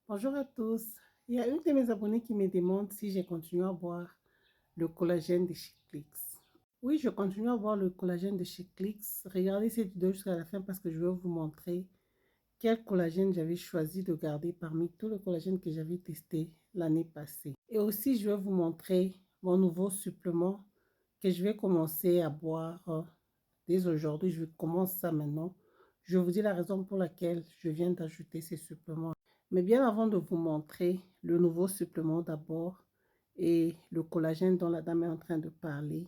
Bonjour à tous. Il y a une de mes abonnés qui me demande si j'ai continué à boire le collagène de chez Clix. Oui, je continue à boire le collagène de chez Clix. Regardez cette vidéo jusqu'à la fin parce que je vais vous montrer quel collagène j'avais choisi de garder parmi tous les collagènes que j'avais testé l'année passée. Et aussi, je vais vous montrer mon nouveau supplément que je vais commencer à boire dès aujourd'hui. Je commence ça maintenant. Je vous dis la raison pour laquelle je viens d'ajouter ces suppléments. Mais bien avant de vous montrer le nouveau supplément d'abord et le collagène dont la dame est en train de parler,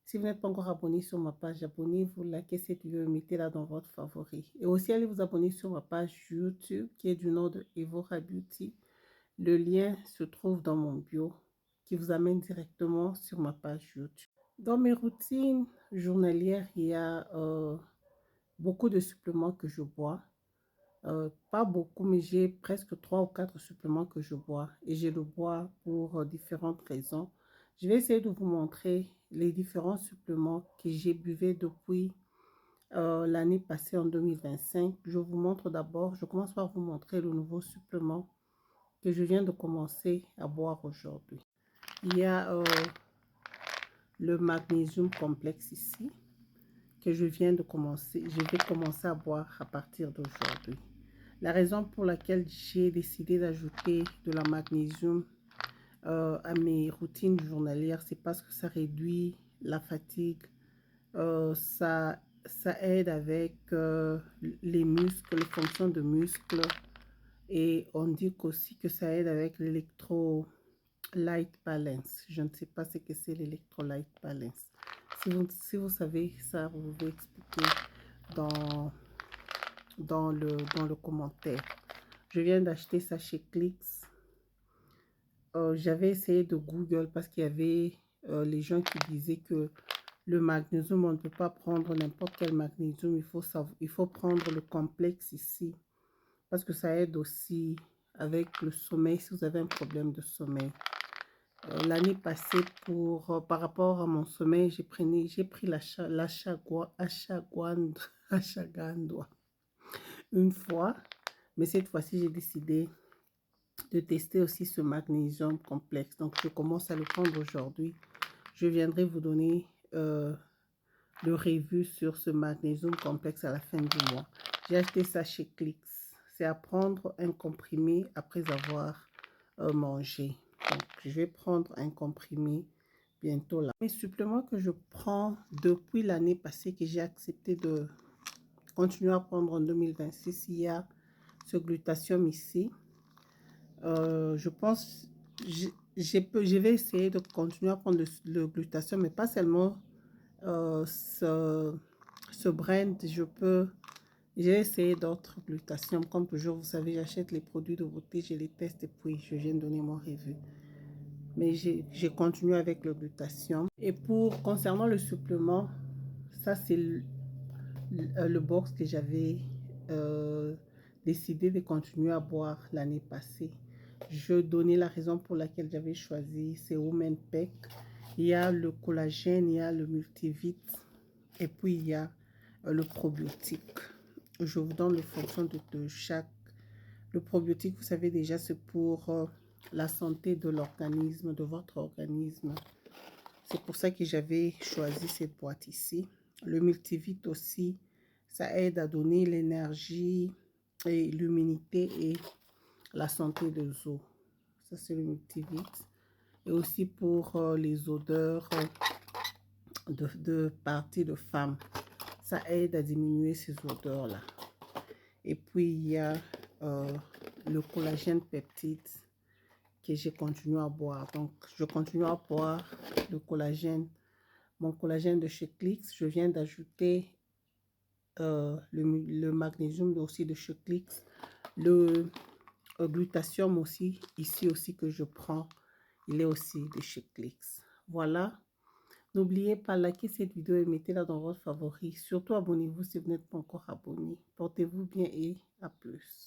si vous n'êtes pas encore abonné sur ma page, abonnez-vous, likez cette vidéo et mettez-la dans votre favori. Et aussi, allez vous abonner sur ma page YouTube qui est du nom de Evora Beauty. Le lien se trouve dans mon bio qui vous amène directement sur ma page YouTube. Dans mes routines journalières, il y a beaucoup de suppléments que je bois. Pas beaucoup, mais j'ai presque 3 ou 4 suppléments que je bois et je le bois pour différentes raisons. Je vais essayer de vous montrer les différents suppléments que j'ai buvé depuis l'année passée en 2025. Je vous montre d'abord, je commence par vous montrer le nouveau supplément que je viens de commencer à boire aujourd'hui. Il y a le magnésium complexe ici que je viens de commencer. Je vais commencer à boire à partir d'aujourd'hui. La raison pour laquelle j'ai décidé d'ajouter de la magnésium à mes routines journalières, c'est parce que ça réduit la fatigue, ça aide avec les muscles, les fonctions de muscles, et on dit aussi que ça aide avec l'électrolyte balance. Je ne sais pas ce que c'est l'électrolyte balance. Si vous savez ça, vous pouvez expliquer dans le commentaire. Je viens d'acheter ça chez Clix. J'avais essayé de Google parce qu'il y avait les gens qui disaient que le magnésium, on ne peut pas prendre n'importe quel magnésium. Il faut prendre le complexe ici parce que ça aide aussi avec le sommeil si vous avez un problème de sommeil. L'année passée, par rapport à mon sommeil, j'ai pris l'ashwagandha une fois. Mais cette fois-ci, j'ai décidé de tester aussi ce magnésium complexe. Donc, je commence à le prendre aujourd'hui. Je viendrai vous donner le review sur ce magnésium complexe à la fin du mois. J'ai acheté ça chez Clix. C'est à prendre un comprimé après avoir mangé. Donc, je vais prendre un comprimé bientôt là. Les suppléments que je prends depuis l'année passée, que j'ai accepté de continuer à prendre en 2026, il y a ce glutathium ici. Je pense, je vais essayer de continuer à prendre le glutathium, mais pas seulement ce brand. J'ai essayé d'autres glutations. Comme toujours, vous savez, j'achète les produits de beauté, je les teste et puis je viens de donner mon review. Mais j'ai continué avec le glutathium. Et concernant le supplément, ça c'est le box que j'avais décidé de continuer à boire l'année passée. Je donnais la raison pour laquelle j'avais choisi ces Women Pack. Il y a le collagène, il y a le multivite et puis il y a le probiotique. Je vous donne les fonctions de chaque. Le probiotique, vous savez déjà, c'est pour la santé de l'organisme, de votre organisme. C'est pour ça que j'avais choisi cette boîte ici. Le multivite aussi, ça aide à donner l'énergie et l'immunité et la santé des os. Ça, c'est le multivite. Et aussi pour les odeurs de parties de femmes. Ça aide à diminuer ces odeurs-là. Et puis, il y a le collagène peptide que j'ai continué à boire. Donc, je continue à boire le collagène. Mon collagène de chez Clix. Je viens d'ajouter le magnésium aussi de chez Clix. Le glutathium aussi, ici aussi que je prends. Il est aussi de chez Clix. Voilà. N'oubliez pas de liker cette vidéo et mettez-la dans votre favori. Surtout, abonnez-vous si vous n'êtes pas encore abonné. Portez-vous bien et à plus.